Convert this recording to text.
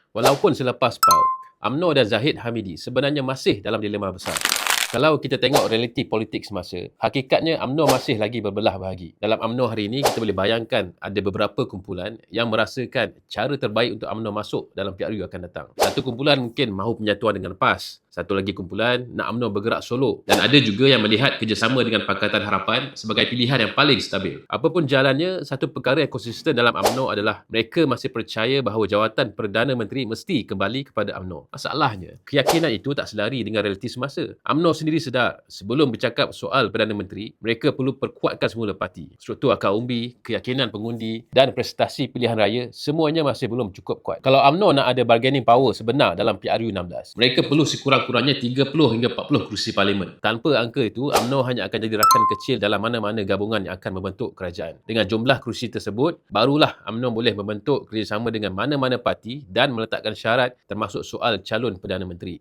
Walaupun selepas PAU, UMNO dan Zahid Hamidi sebenarnya masih dalam dilema besar. Kalau kita tengok realiti politik semasa, hakikatnya UMNO masih lagi berbelah bahagi. Dalam UMNO hari ini, kita boleh bayangkan ada beberapa kumpulan yang merasakan cara terbaik untuk UMNO masuk dalam PRU akan datang. Satu kumpulan mungkin mahu penyatuan dengan PAS. Satu lagi kumpulan nak UMNO bergerak solo. Dan ada juga yang melihat kerjasama dengan Pakatan Harapan sebagai pilihan yang paling stabil. Apapun jalannya, satu perkara yang konsisten dalam UMNO adalah mereka masih percaya bahawa jawatan Perdana Menteri mesti kembali kepada UMNO. Masalahnya, keyakinan itu tak selari dengan realiti semasa. UMNO sendiri sedar, sebelum bercakap soal Perdana Menteri, mereka perlu perkuatkan semula parti. Struktur akar umbi, keyakinan pengundi dan prestasi pilihan raya, semuanya masih belum cukup kuat. Kalau UMNO nak ada bargaining power sebenar dalam PRU 16, mereka perlu sekurang-kurangnya 30 hingga 40 kerusi parlimen. Tanpa angka itu, UMNO hanya akan jadi rakan kecil dalam mana-mana gabungan yang akan membentuk kerajaan. Dengan jumlah kerusi tersebut, barulah UMNO boleh membentuk kerjasama dengan mana-mana parti dan meletakkan syarat termasuk soal calon Perdana Menteri.